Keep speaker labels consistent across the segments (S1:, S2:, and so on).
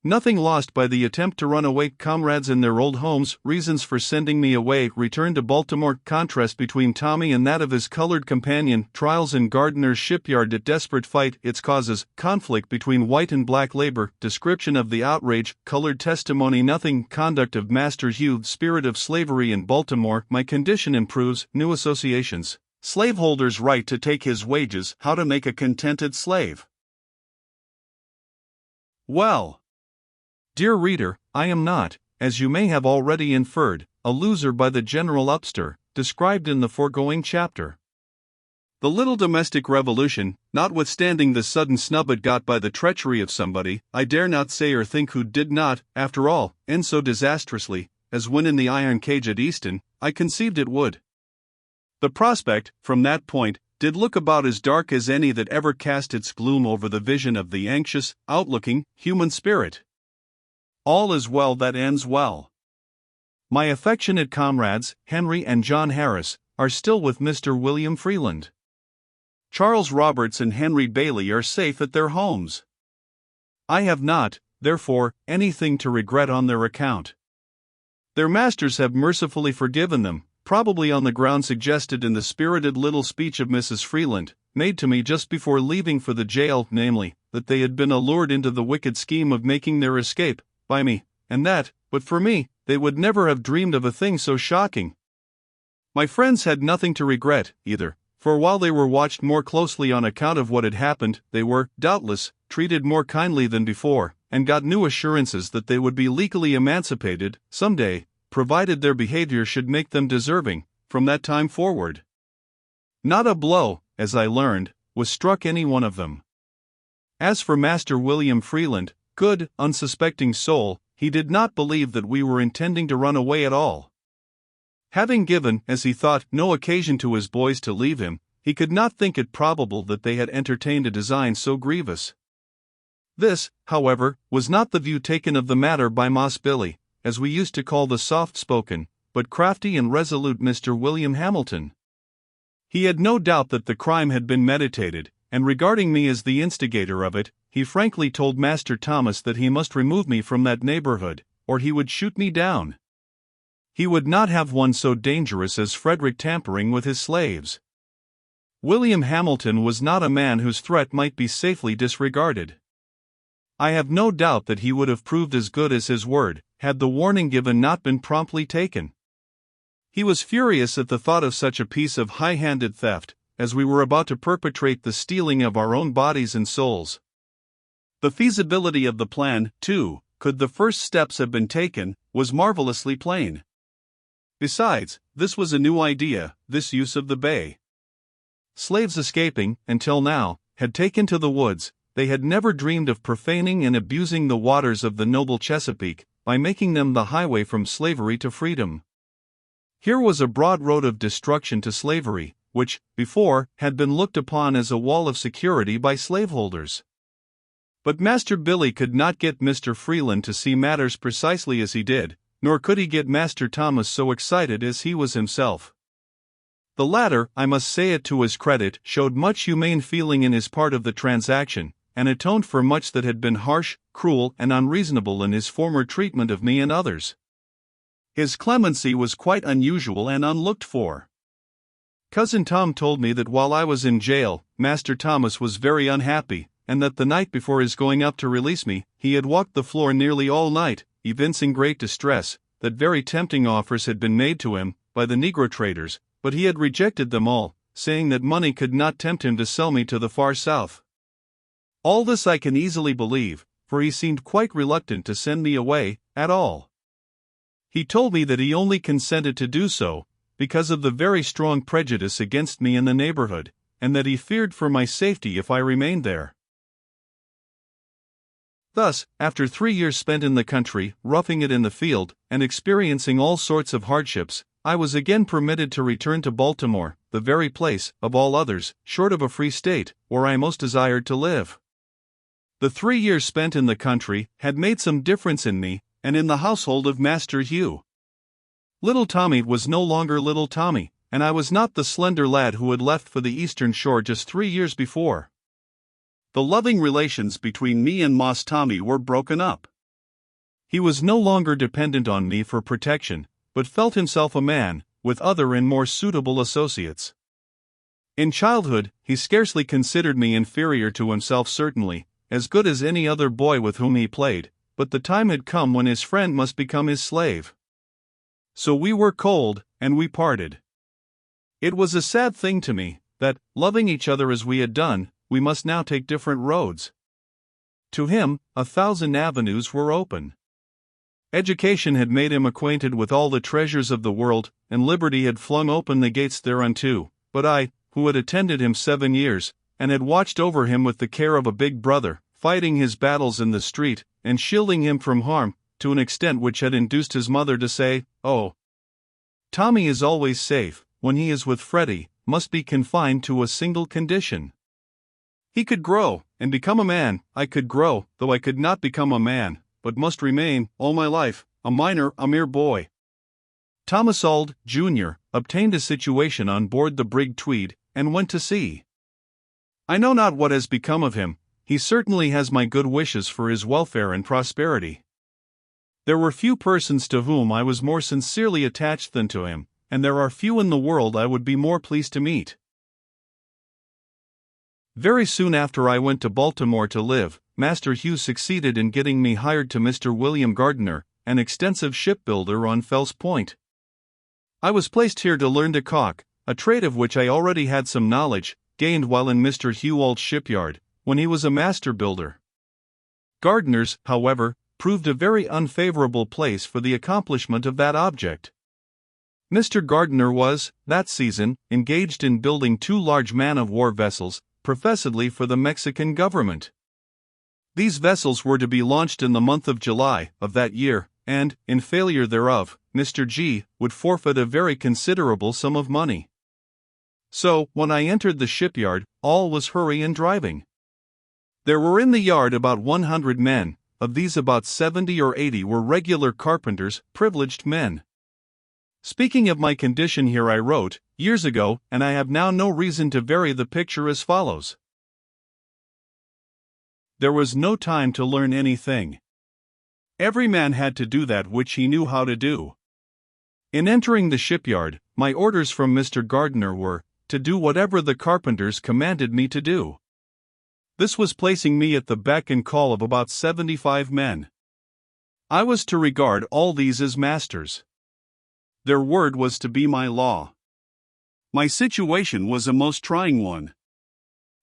S1: Nothing lost by the attempt to run away. Comrades in their old homes. Reasons for sending me away. Return to Baltimore. Contrast between Tommy and that of his colored companion. Trials in Gardner's shipyard. A desperate fight. Its causes. Conflict between white and black labor. Description of the outrage. Colored testimony. Nothing. Conduct of Master Hugh. Spirit of slavery in Baltimore. My condition improves. New associations. Slaveholder's right to take his wages. How to make a contented slave. Well, dear reader, I am not, as you may have already inferred, a loser by the general upstir, described in the foregoing chapter. The little domestic revolution, notwithstanding the sudden snub it got by the treachery of somebody, I dare not say or think who did not, after all, end so disastrously, as when in the iron cage at Easton, I conceived it would. The prospect, from that point, did look about as dark as any that ever cast its gloom over the vision of the anxious, outlooking, human spirit. All is well that ends well. My affectionate comrades, Henry and John Harris, are still with Mr. William Freeland. Charles Roberts and Henry Bailey are safe at their homes. I have not, therefore, anything to regret on their account. Their masters have mercifully forgiven them, probably on the ground suggested in the spirited little speech of Mrs. Freeland, made to me just before leaving for the jail, namely, that they had been allured into the wicked scheme of making their escape by me, and that, but for me, they would never have dreamed of a thing so shocking. My friends had nothing to regret, either, for while they were watched more closely on account of what had happened, they were, doubtless, treated more kindly than before, and got new assurances that they would be legally emancipated, some day, provided their behavior should make them deserving, from that time forward. Not a blow, as I learned, was struck any one of them. As for Master William Freeland, good, unsuspecting soul, he did not believe that we were intending to run away at all. Having given, as he thought, no occasion to his boys to leave him, he could not think it probable that they had entertained a design so grievous. This, however, was not the view taken of the matter by Moss Billy, as we used to call the soft-spoken, but crafty and resolute Mr. William Hamilton. He had no doubt that the crime had been meditated, and regarding me as the instigator of it, he frankly told Master Thomas that he must remove me from that neighborhood, or he would shoot me down. He would not have one so dangerous as Frederick tampering with his slaves. William Hamilton was not a man whose threat might be safely disregarded. I have no doubt that he would have proved as good as his word, had the warning given not been promptly taken. He was furious at the thought of such a piece of high-handed theft, as we were about to perpetrate the stealing of our own bodies and souls. The feasibility of the plan, too, could the first steps have been taken, was marvelously plain. Besides, this was a new idea, this use of the bay. Slaves escaping, until now, had taken to the woods. They had never dreamed of profaning and abusing the waters of the noble Chesapeake, by making them the highway from slavery to freedom. Here was a broad road of destruction to slavery, which, before, had been looked upon as a wall of security by slaveholders. But Master Billy could not get Mr. Freeland to see matters precisely as he did, nor could he get Master Thomas so excited as he was himself. The latter, I must say it to his credit, showed much humane feeling in his part of the transaction, and atoned for much that had been harsh, cruel, and unreasonable in his former treatment of me and others. His clemency was quite unusual and unlooked for. Cousin Tom told me that while I was in jail, Master Thomas was very unhappy, and that the night before his going up to release me, he had walked the floor nearly all night, evincing great distress, that very tempting offers had been made to him, by the Negro traders, but he had rejected them all, saying that money could not tempt him to sell me to the far South. All this I can easily believe, for he seemed quite reluctant to send me away, at all. He told me that he only consented to do so, because of the very strong prejudice against me in the neighborhood, and that he feared for my safety if I remained there. Thus, after 3 years spent in the country, roughing it in the field, and experiencing all sorts of hardships, I was again permitted to return to Baltimore, the very place, of all others, short of a free state, where I most desired to live. The 3 years spent in the country had made some difference in me, and in the household of Master Hugh. Little Tommy was no longer little Tommy, and I was not the slender lad who had left for the eastern shore just 3 years before. The loving relations between me and Moss Tommy were broken up. He was no longer dependent on me for protection, but felt himself a man, with other and more suitable associates. In childhood, he scarcely considered me inferior to himself, certainly, as good as any other boy with whom he played, but the time had come when his friend must become his slave. So we were cold, and we parted. It was a sad thing to me, that, loving each other as we had done, we must now take different roads. To him, 1,000 avenues were open. Education had made him acquainted with all the treasures of the world, and liberty had flung open the gates thereunto, but I, who had attended him 7 years, and had watched over him with the care of a big brother, fighting his battles in the street, and shielding him from harm, to an extent which had induced his mother to say, "Oh, Tommy is always safe, when he is with Freddie," must be confined to a single condition. He could grow, and become a man. I could grow, though I could not become a man, but must remain, all my life, a mere boy. Thomas Auld, Jr., obtained a situation on board the brig Tweed, and went to sea. I know not what has become of him. He certainly has my good wishes for his welfare and prosperity. There were few persons to whom I was more sincerely attached than to him, and there are few in the world I would be more pleased to meet. Very soon after I went to Baltimore to live, Master Hugh succeeded in getting me hired to Mr. William Gardiner, an extensive shipbuilder on Fells Point. I was placed here to learn to caulk, a trade of which I already had some knowledge, gained while in Mr. Hugh Auld's shipyard, when he was a master builder. Gardiner's, however, proved a very unfavorable place for the accomplishment of that object. Mr. Gardiner was, that season, engaged in building 2 large man-of-war vessels, professedly for the Mexican government. These vessels were to be launched in the month of July of that year, and, in failure thereof, Mr. G. would forfeit a very considerable sum of money. So, when I entered the shipyard, all was hurry and driving. There were in the yard about 100 men. Of these about 70 or 80 were regular carpenters, privileged men. Speaking of my condition here, I wrote, years ago, and I have now no reason to vary the picture, as follows. There was no time to learn anything. Every man had to do that which he knew how to do. In entering the shipyard, my orders from Mr. Gardiner were, to do whatever the carpenters commanded me to do. This was placing me at the beck and call of about 75 men. I was to regard all these as masters. Their word was to be my law. My situation was a most trying one.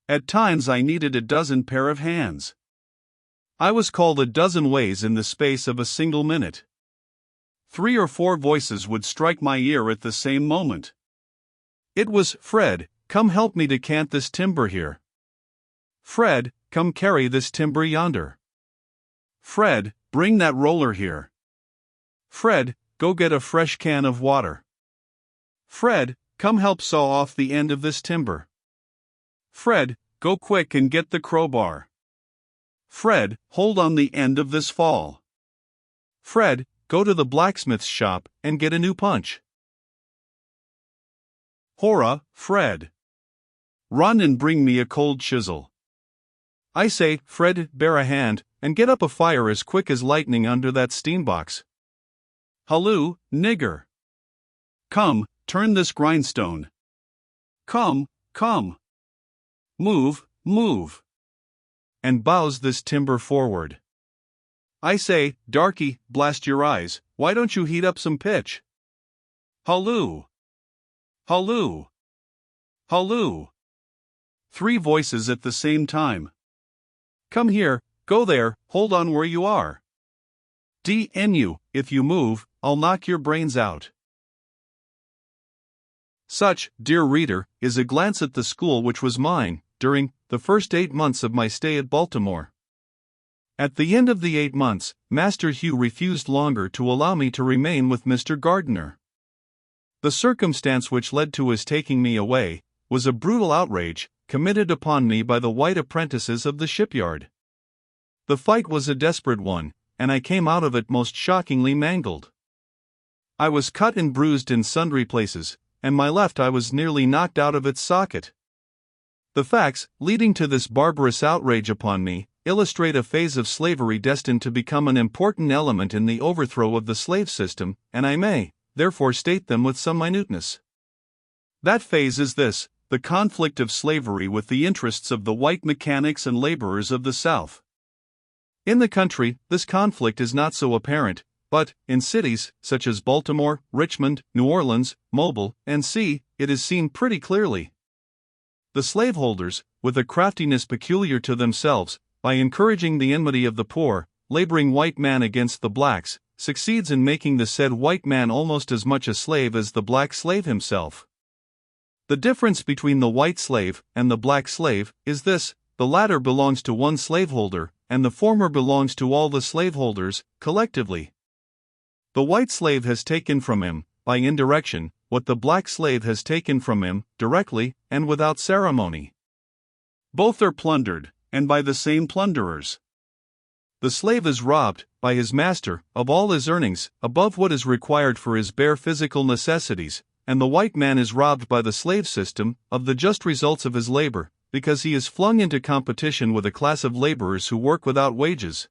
S1: At times I needed a dozen pair of hands. I was called a dozen ways in the space of a single minute. 3 or 4 voices would strike my ear at the same moment. It was, "Fred, come help me to cant this timber here." "Fred, come carry this timber yonder." "Fred, bring that roller here." "Fred, go get a fresh can of water." "Fred, come help saw off the end of this timber." "Fred, go quick and get the crowbar." "Fred, hold on the end of this fall." "Fred, go to the blacksmith's shop and get a new punch." "Hurrah, Fred! Run and bring me a cold chisel." "I say, Fred, bear a hand, and get up a fire as quick as lightning under that steam box." "Halloo, nigger! Come, turn this grindstone. Come, come. Move, move. And bows this timber forward. I say, darky, blast your eyes, why don't you heat up some pitch? Halloo! Halloo! Halloo!" 3 voices at the same time. "Come here, go there, hold on where you are. D.N.U., if you move, I'll knock your brains out." Such, dear reader, is a glance at the school which was mine, during the first 8 months of my stay at Baltimore. At the end of the 8 months, Master Hugh refused longer to allow me to remain with Mr. Gardiner. The circumstance which led to his taking me away was a brutal outrage committed upon me by the white apprentices of the shipyard. The fight was a desperate one, and I came out of it most shockingly mangled. I was cut and bruised in sundry places, and my left eye was nearly knocked out of its socket. The facts leading to this barbarous outrage upon me illustrate a phase of slavery destined to become an important element in the overthrow of the slave system, and I may, therefore, state them with some minuteness. That phase is this: the conflict of slavery with the interests of the white mechanics and laborers of the South. In the country, this conflict is not so apparent, but, in cities, such as Baltimore, Richmond, New Orleans, Mobile, and it is seen pretty clearly. The slaveholders, with a craftiness peculiar to themselves, by encouraging the enmity of the poor, laboring white man against the blacks, succeeds in making the said white man almost as much a slave as the black slave himself. The difference between the white slave and the black slave is this: the latter belongs to one slaveholder, and the former belongs to all the slaveholders, collectively. The white slave has taken from him, by indirection, what the black slave has taken from him, directly, and without ceremony. Both are plundered, and by the same plunderers. The slave is robbed, by his master, of all his earnings, above what is required for his bare physical necessities, and the white man is robbed by the slave system, of the just results of his labor, because he is flung into competition with a class of laborers who work without wages.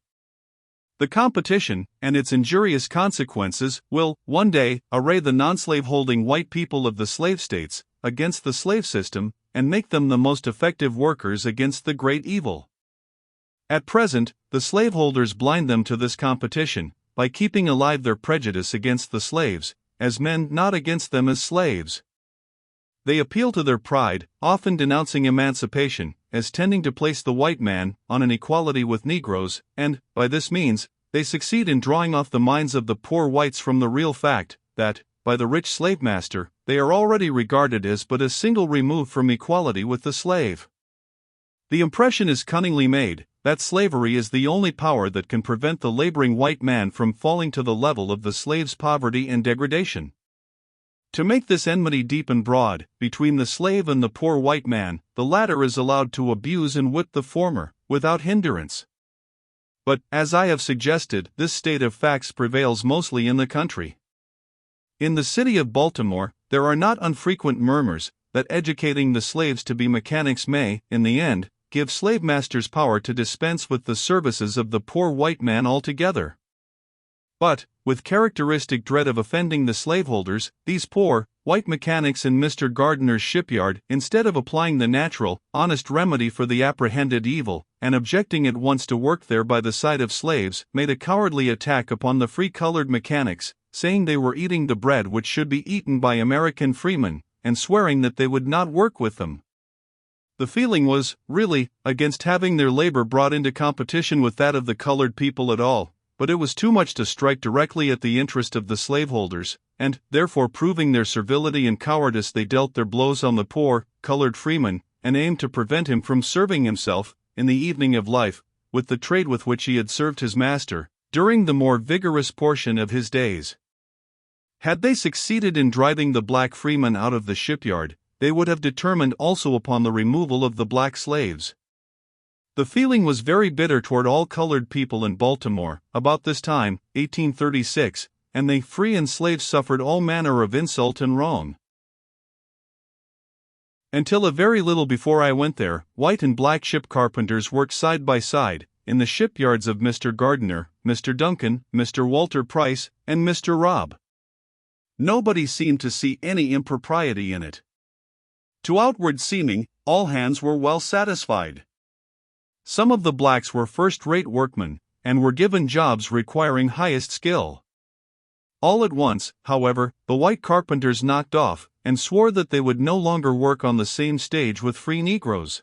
S1: The competition, and its injurious consequences, will, one day, array the non-slave-holding white people of the slave states against the slave system, and make them the most effective workers against the great evil. At present, the slaveholders blind them to this competition, by keeping alive their prejudice against the slaves, as men, not against them as slaves. They appeal to their pride, often denouncing emancipation, as tending to place the white man on an equality with Negroes, and, by this means, they succeed in drawing off the minds of the poor whites from the real fact, that, by the rich slave master, they are already regarded as but a single remove from equality with the slave. The impression is cunningly made that slavery is the only power that can prevent the laboring white man from falling to the level of the slave's poverty and degradation. To make this enmity deep and broad, between the slave and the poor white man, the latter is allowed to abuse and whip the former, without hindrance. But, as I have suggested, this state of facts prevails mostly in the country. In the city of Baltimore, there are not unfrequent murmurs that educating the slaves to be mechanics may, in the end, give slave masters power to dispense with the services of the poor white man altogether. But, with characteristic dread of offending the slaveholders, these poor, white mechanics in Mr. Gardiner's shipyard, instead of applying the natural, honest remedy for the apprehended evil, and objecting at once to work there by the side of slaves, made a cowardly attack upon the free-colored mechanics, saying they were eating the bread which should be eaten by American freemen, and swearing that they would not work with them. The feeling was, really, against having their labor brought into competition with that of the colored people at all, but it was too much to strike directly at the interest of the slaveholders, and, therefore proving their servility and cowardice, they dealt their blows on the poor, colored freeman, and aimed to prevent him from serving himself, in the evening of life, with the trade with which he had served his master, during the more vigorous portion of his days. Had they succeeded in driving the black freeman out of the shipyard, they would have determined also upon the removal of the black slaves. The feeling was very bitter toward all colored people in Baltimore, about this time, 1836, and they free and slaves suffered all manner of insult and wrong. Until a very little before I went there, white and black ship carpenters worked side by side, in the shipyards of Mr. Gardiner, Mr. Duncan, Mr. Walter Price, and Mr. Robb. Nobody seemed to see any impropriety in it. To outward seeming, all hands were well satisfied. Some of the blacks were first-rate workmen, and were given jobs requiring highest skill. All at once, however, the white carpenters knocked off, and swore that they would no longer work on the same stage with free Negroes.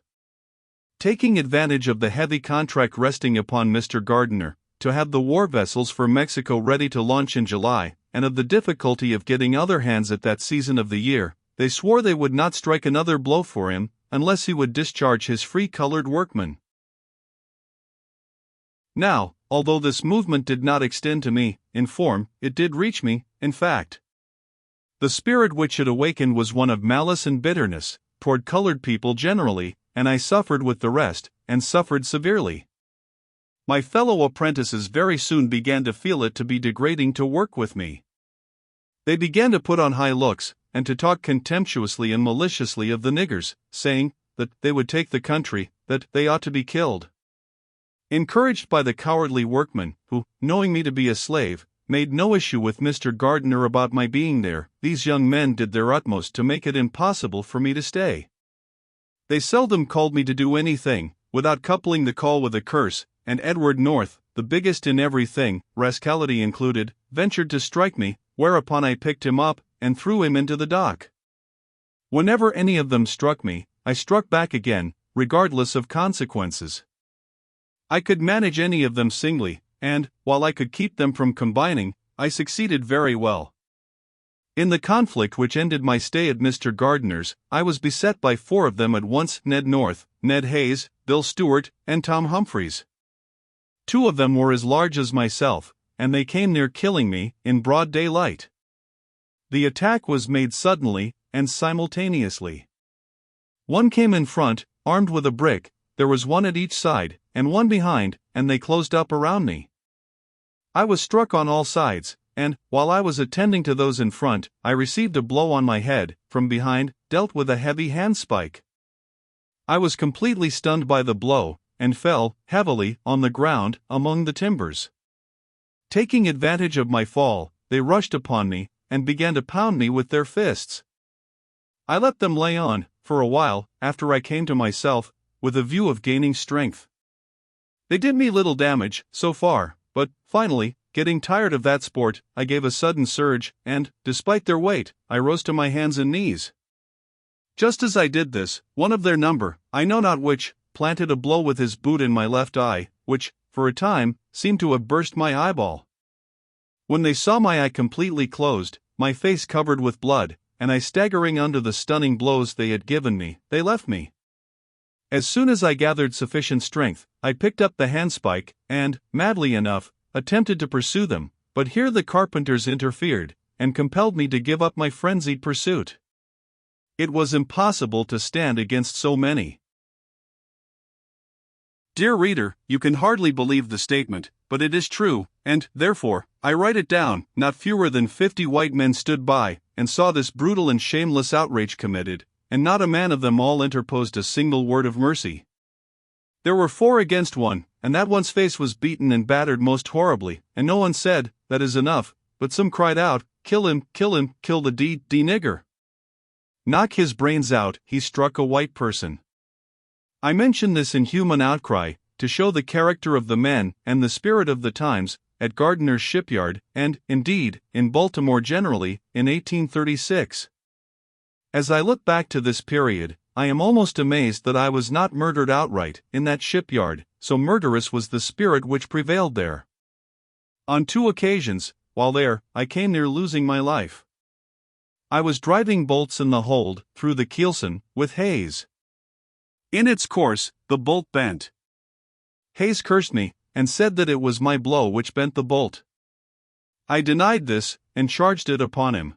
S1: Taking advantage of the heavy contract resting upon Mr. Gardiner, to have the war vessels for Mexico ready to launch in July, and of the difficulty of getting other hands at that season of the year, they swore they would not strike another blow for him, unless he would discharge his free-colored workmen. Now, although this movement did not extend to me, in form, it did reach me, in fact. The spirit which it awakened was one of malice and bitterness, toward colored people generally, and I suffered with the rest, and suffered severely. My fellow apprentices very soon began to feel it to be degrading to work with me. They began to put on high looks, and to talk contemptuously and maliciously of the niggers, saying that they would take the country, that they ought to be killed. Encouraged by the cowardly workmen, who, knowing me to be a slave, made no issue with Mr. Gardiner about my being there, these young men did their utmost to make it impossible for me to stay. They seldom called me to do anything, without coupling the call with a curse, and Edward North, the biggest in everything, rascality included, ventured to strike me, whereupon I picked him up, and threw him into the dock. Whenever any of them struck me, I struck back again, regardless of consequences. I could manage any of them singly, and, while I could keep them from combining, I succeeded very well. In the conflict which ended my stay at Mr. Gardiner's, I was beset by 4 of them at once: Ned North, Ned Hayes, Bill Stewart, and Tom Humphreys. 2 of them were as large as myself, and they came near killing me, in broad daylight. The attack was made suddenly, and simultaneously. One came in front, armed with a brick, there was one at each side, and one behind, and they closed up around me. I was struck on all sides, and, while I was attending to those in front, I received a blow on my head, from behind, dealt with a heavy handspike. I was completely stunned by the blow, and fell, heavily, on the ground, among the timbers. Taking advantage of my fall, they rushed upon me, and began to pound me with their fists. I let them lay on, for a while, after I came to myself, with a view of gaining strength. They did me little damage, so far, but, finally, getting tired of that sport, I gave a sudden surge, and, despite their weight, I rose to my hands and knees. Just as I did this, one of their number, I know not which, planted a blow with his boot in my left eye, which, for a time, seemed to have burst my eyeball. When they saw my eye completely closed, my face covered with blood, and I staggering under the stunning blows they had given me, they left me. As soon as I gathered sufficient strength, I picked up the handspike, and, madly enough, attempted to pursue them, but here the carpenters interfered, and compelled me to give up my frenzied pursuit. It was impossible to stand against so many. Dear reader, you can hardly believe the statement, but it is true, and, therefore, I write it down. Not fewer than 50 white men stood by, and saw this brutal and shameless outrage committed, and not a man of them all interposed a single word of mercy. There were 4 against 1, and that one's face was beaten and battered most horribly, and no one said, "That is enough," but some cried out, kill him, kill the D nigger." Knock his brains out, he struck a white person. I mention this inhuman outcry, to show the character of the men, and the spirit of the times, at Gardiner's shipyard, and, indeed, in Baltimore generally, in 1836. As I look back to this period, I am almost amazed that I was not murdered outright, in that shipyard, so murderous was the spirit which prevailed there. On 2 occasions, while there, I came near losing my life. I was driving bolts in the hold, through the keelson, with Hayes. In its course, the bolt bent. Hayes cursed me, and said that it was my blow which bent the bolt. I denied this, and charged it upon him.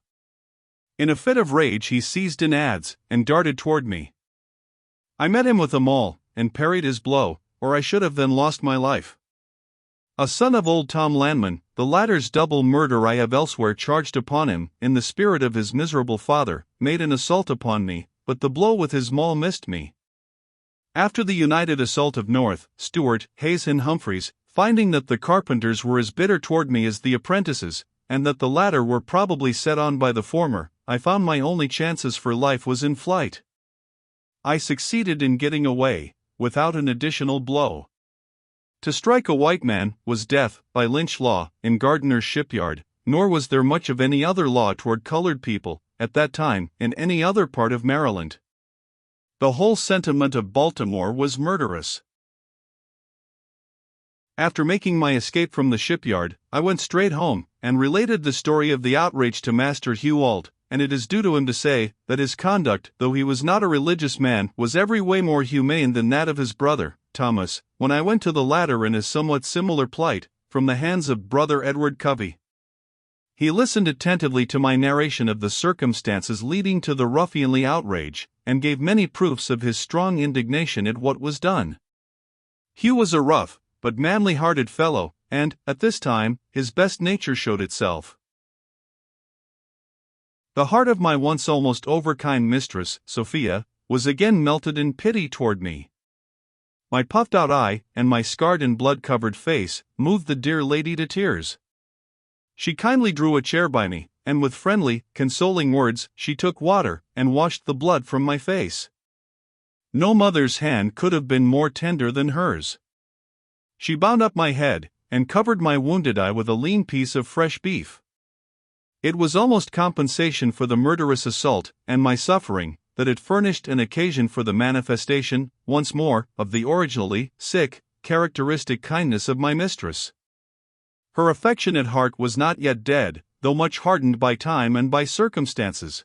S1: In a fit of rage he seized an adze, and darted toward me. I met him with a maul, and parried his blow, or I should have then lost my life. A son of old Tom Landman, the latter's double murder I have elsewhere charged upon him, in the spirit of his miserable father, made an assault upon me, but the blow with his maul missed me. After the united assault of North, Stewart, Hayes and Humphreys, finding that the carpenters were as bitter toward me as the apprentices, and that the latter were probably set on by the former, I found my only chances for life was in flight. I succeeded in getting away, without an additional blow. To strike a white man was death, by lynch law, in Gardiner's shipyard, nor was there much of any other law toward colored people, at that time, in any other part of Maryland. The whole sentiment of Baltimore was murderous. After making my escape from the shipyard, I went straight home, and related the story of the outrage to Master Hugh Ault, and it is due to him to say, that his conduct, though he was not a religious man, was every way more humane than that of his brother, Thomas, when I went to the latter in a somewhat similar plight, from the hands of brother Edward Covey. He listened attentively to my narration of the circumstances leading to the ruffianly outrage, and gave many proofs of his strong indignation at what was done. Hugh was a rough, but manly-hearted fellow, and, at this time, his best nature showed itself. The heart of my once almost overkind mistress, Sophia, was again melted in pity toward me. My puffed-out eye and my scarred and blood-covered face moved the dear lady to tears. She kindly drew a chair by me, and with friendly, consoling words, she took water and washed the blood from my face. No mother's hand could have been more tender than hers. She bound up my head and covered my wounded eye with a lean piece of fresh beef. It was almost compensation for the murderous assault and my suffering that it furnished an occasion for the manifestation, once more, of the originally sick, characteristic kindness of my mistress. Her affectionate heart was not yet dead, though much hardened by time and by circumstances.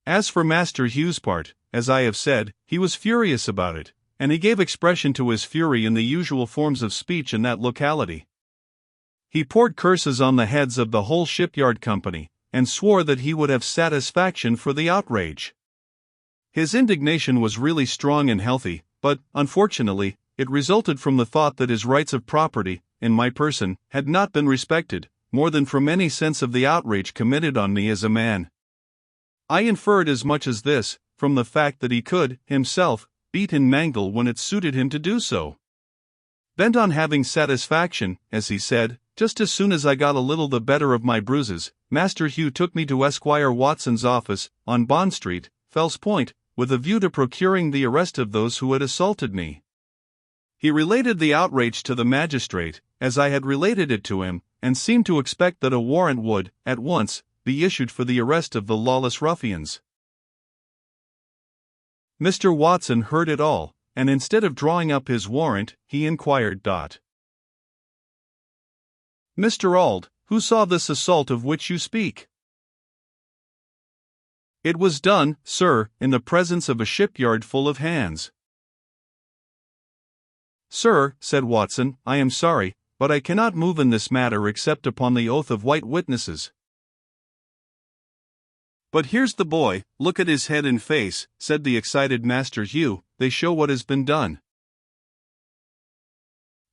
S1: As for Master Hugh's part, as I have said, he was furious about it, and he gave expression to his fury in the usual forms of speech in that locality. He poured curses on the heads of the whole shipyard company, and swore that he would have satisfaction for the outrage. His indignation was really strong and healthy, but, unfortunately, it resulted from the thought that his rights of property, in my person, had not been respected, more than from any sense of the outrage committed on me as a man. I inferred as much as this, from the fact that he could, himself, beat and mangle when it suited him to do so. Bent on having satisfaction, as he said, just as soon as I got a little the better of my bruises, Master Hugh took me to Esquire Watson's office, on Bond Street, Fells Point, with a view to procuring the arrest of those who had assaulted me. He related the outrage to the magistrate, as I had related it to him, and seemed to expect that a warrant would, at once, be issued for the arrest of the lawless ruffians. Mr. Watson heard it all, and instead of drawing up his warrant, he inquired, "Mr. Auld, who saw this assault of which you speak?" "It was done, sir, in the presence of a shipyard full of hands." "Sir," said Watson, "I am sorry, but I cannot move in this matter except upon the oath of white witnesses." "But here's the boy, look at his head and face," said the excited Master Hugh, "they show what has been done."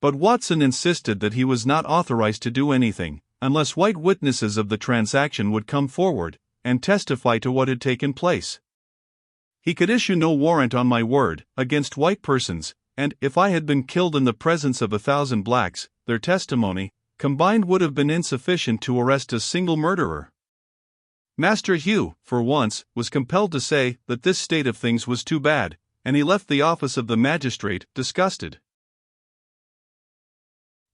S1: But Watson insisted that he was not authorized to do anything, unless white witnesses of the transaction would come forward, and testify to what had taken place. He could issue no warrant on my word, against white persons, and, if I had been killed in the presence of 1,000 blacks, their testimony, combined would have been insufficient to arrest a single murderer. Master Hugh, for once, was compelled to say that this state of things was too bad, and he left the office of the magistrate, disgusted.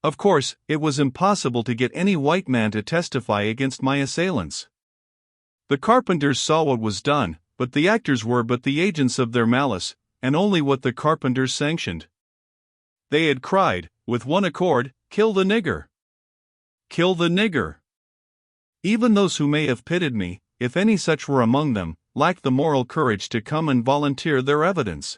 S1: Of course, it was impossible to get any white man to testify against my assailants. The carpenters saw what was done, but the actors were but the agents of their malice, and only what the carpenters sanctioned. They had cried, with one accord, "Kill the nigger! Kill the nigger!" Even those who may have pitied me, if any such were among them, lacked the moral courage to come and volunteer their evidence.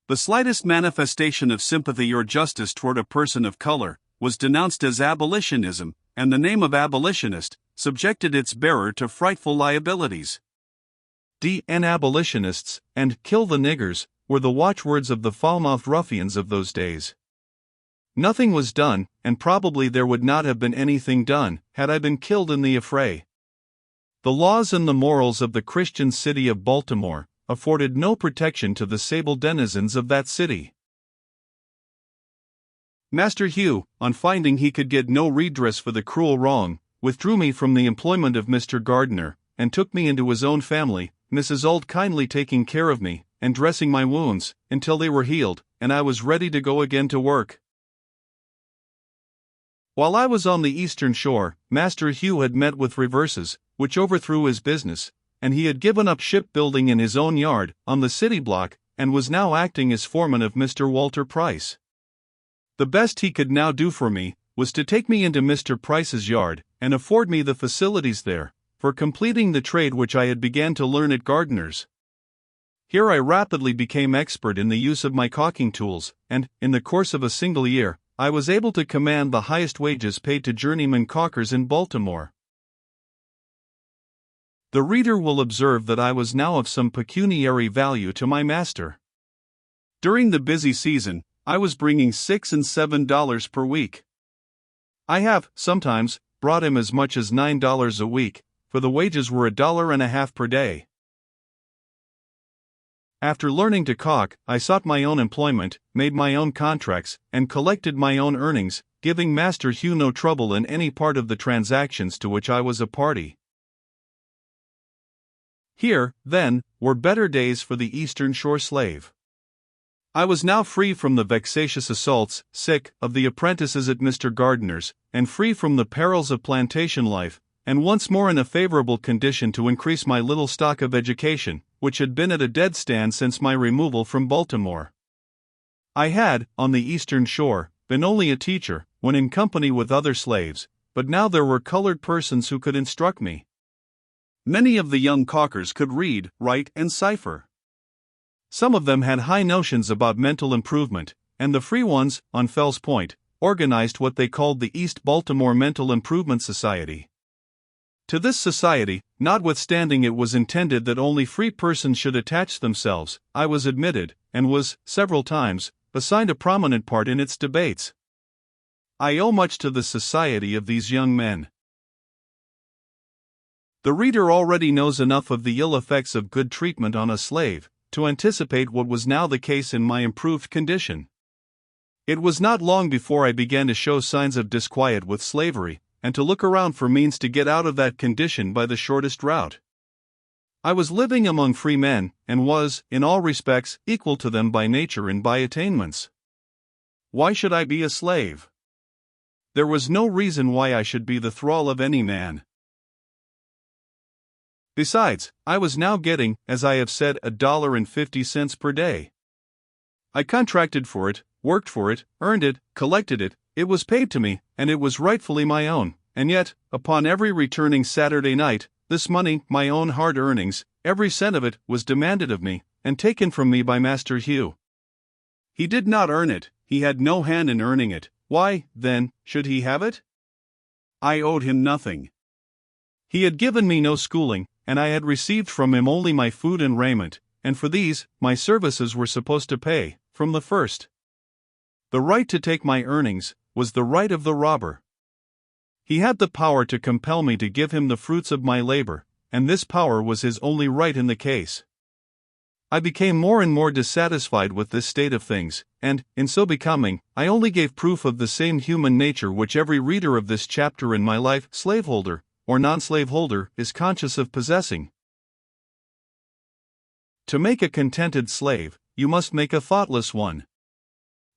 S1: The slightest manifestation of sympathy or justice toward a person of color was denounced as abolitionism, and the name of abolitionist subjected its bearer to frightful liabilities. "D.N. abolitionists" and "kill the niggers" were the watchwords of the foul-mouthed ruffians of those days. Nothing was done, and probably there would not have been anything done, had I been killed in the affray. The laws and the morals of the Christian city of Baltimore afforded no protection to the sable denizens of that city. Master Hugh, on finding he could get no redress for the cruel wrong, withdrew me from the employment of Mr. Gardiner, and took me into his own family, Mrs. Auld kindly taking care of me, and dressing my wounds, until they were healed, and I was ready to go again to work. While I was on the eastern shore, Master Hugh had met with reverses, which overthrew his business, and he had given up shipbuilding in his own yard, on the city block, and was now acting as foreman of Mr. Walter Price. The best he could now do for me was to take me into Mr. Price's yard, and afford me the facilities there for completing the trade which I had began to learn at Gardiner's. Here I rapidly became expert in the use of my caulking tools, and, in the course of a single year, I was able to command the highest wages paid to journeyman caulkers in Baltimore. The reader will observe that I was now of some pecuniary value to my master. During the busy season, I was bringing $6 and $7 per week. I have, sometimes, brought him as much as $9 a week, for the wages were $1.50 per day. After learning to caulk, I sought my own employment, made my own contracts, and collected my own earnings, giving Master Hugh no trouble in any part of the transactions to which I was a party. Here, then, were better days for the Eastern Shore slave. I was now free from the vexatious assaults, of the apprentices at Mr. Gardiner's, and free from the perils of plantation life, and once more in a favorable condition to increase my little stock of education, which had been at a dead stand since my removal from Baltimore. I had, on the Eastern Shore, been only a teacher, when in company with other slaves, but now there were colored persons who could instruct me. Many of the young caulkers could read, write, and cipher. Some of them had high notions about mental improvement, and the free ones, on Fells Point, organized what they called the East Baltimore Mental Improvement Society. To this society, notwithstanding it was intended that only free persons should attach themselves, I was admitted, and was, several times, assigned a prominent part in its debates. I owe much to the society of these young men. The reader already knows enough of the ill effects of good treatment on a slave to anticipate what was now the case in my improved condition. It was not long before I began to show signs of disquiet with slavery, and to look around for means to get out of that condition by the shortest route. I was living among free men, and was, in all respects, equal to them by nature and by attainments. Why should I be a slave? There was no reason why I should be the thrall of any man. Besides, I was now getting, as I have said, $1.50 per day. I contracted for it, worked for it, earned it, collected it, it was paid to me, and it was rightfully my own, and yet, upon every returning Saturday night, this money, my own hard earnings, every cent of it, was demanded of me, and taken from me by Master Hugh. He did not earn it, he had no hand in earning it. Why, then, should he have it? I owed him nothing. He had given me no schooling, and I had received from him only my food and raiment, and for these, my services were supposed to pay, from the first. The right to take my earnings was the right of the robber. He had the power to compel me to give him the fruits of my labor, and this power was his only right in the case. I became more and more dissatisfied with this state of things, and, in so becoming, I only gave proof of the same human nature which every reader of this chapter in my life, slaveholder, or non-slaveholder, is conscious of possessing. To make a contented slave, you must make a thoughtless one.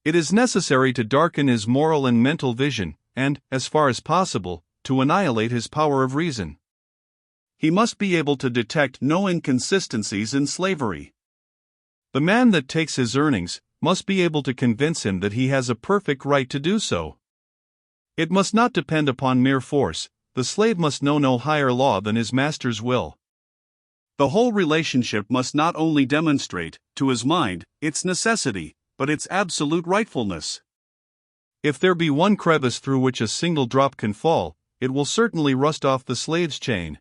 S1: It is necessary to darken his moral and mental vision, and, as far as possible, to annihilate his power of reason. He must be able to detect no inconsistencies in slavery. The man that takes his earnings must be able to convince him that he has a perfect right to do so. It must not depend upon mere force. The slave must know no higher law than his master's will. The whole relationship must not only demonstrate, to his mind, its necessity, but its absolute rightfulness. If there be one crevice through which a single drop can fall, it will certainly rust off the slave's chain.